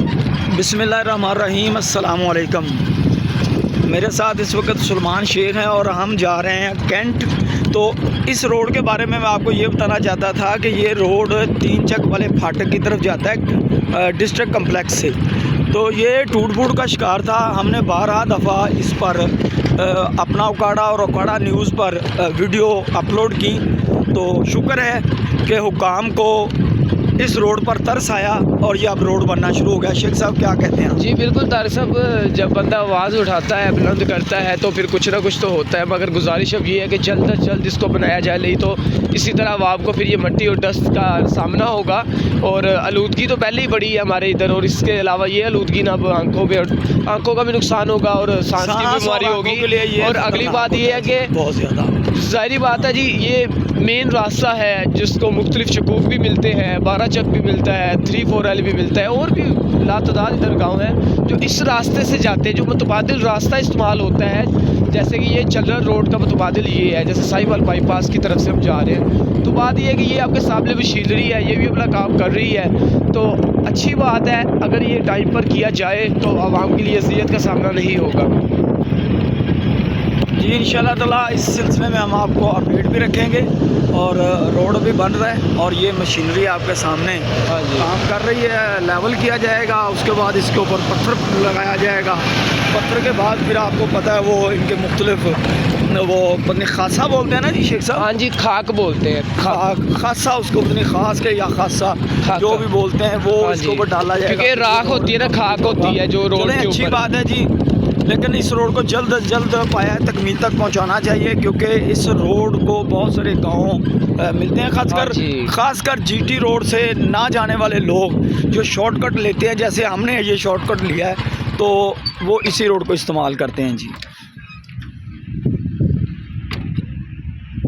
बिस्मिल्लाहिर्रहमानिर्रहीम, अस्सलाम वालेकुम। मेरे साथ इस वक्त सुलेमान शेख हैं और हम जा रहे हैं कैंट। तो इस रोड के बारे में मैं आपको ये बताना चाहता था कि ये रोड 3 चक वाले फाटक की तरफ जाता है डिस्ट्रिक्ट कम्प्लेक्स से। तो ये टूट फूट का शिकार था। हमने 12 दफ़ा इस पर अपना उकाड़ा और उकाड़ा न्यूज़ पर वीडियो अपलोड की। तो शुक्र है कि हुक्काम को इस रोड पर तरस आया और ये अब रोड बनना शुरू हो गया। शेख साहब क्या कहते हैं? जी बिल्कुल तारिक साहब, जब बंदा आवाज़ उठाता है, बुलंद करता है तो फिर कुछ ना कुछ तो होता है। मगर गुजारिश अब ये है कि जल्द अज जल्द इसको बनाया जाए, नहीं तो इसी तरह अवाम को फिर ये मिट्टी और डस्ट का सामना होगा। और आलूदगी तो पहले ही बड़ी है हमारे इधर, और इसके अलावा ये आलूदगी ना आंखों का भी नुकसान होगा और सांस की बीमारी होगी। और अगली बात ये है कि बहुत ज़्यादा ज़ाहिरी बात है जी, ये मेन रास्ता है जिसको मुख्तलिफ शकूक भी मिलते हैं, 12 चक भी मिलता है, 3-4L भी मिलता है, और भी लातदाद इधर गाँव हैं जो इस रास्ते से जाते हैं। जो मुतबादिल रास्ता इस्तेमाल होता है, जैसे कि ये चलर रोड का मुतबादिल ये है, जैसे साहिवाल बाईपास की तरफ से हम जा रहे हैं। तो बात ये है कि ये आपके सामने मशीनरी है, ये भी अपना काम कर रही है। तो अच्छी बात है, अगर ये टाइम पर किया जाए तो आवाम के लिए अज़ियत का सामना नहीं होगा। जी इंशाल्लाह ताला इस सिलसिले में हम आपको अपडेट भी रखेंगे। और रोड भी बन रहा है और ये मशीनरी आपके सामने काम कर रही है। लेवल किया जाएगा, उसके बाद इसके ऊपर पत्थर लगाया जाएगा। पत्थर के बाद फिर आपको पता है वो इनके मुख्तलिफ वो पत्नी खासा बोलते हैं ना जी शेख साहब? हाँ जी, खाक बोलते हैं, खासा उसको पत्नी खास के या खासा जो भी बोलते हैं वो इसके ऊपर डाला जाएगा, क्योंकि राख होती है ना, खाक होती है जो रोड के ऊपर। अच्छी बात है जी, लेकिन इस रोड को जल्द अज जल्द पाया तकमील तक पहुंचाना चाहिए, क्योंकि इस रोड को बहुत सारे गांव मिलते हैं, खासकर जीटी रोड से ना जाने वाले लोग जो शॉर्टकट लेते हैं, जैसे हमने ये शॉर्टकट लिया है तो वो इसी रोड को इस्तेमाल करते हैं जी।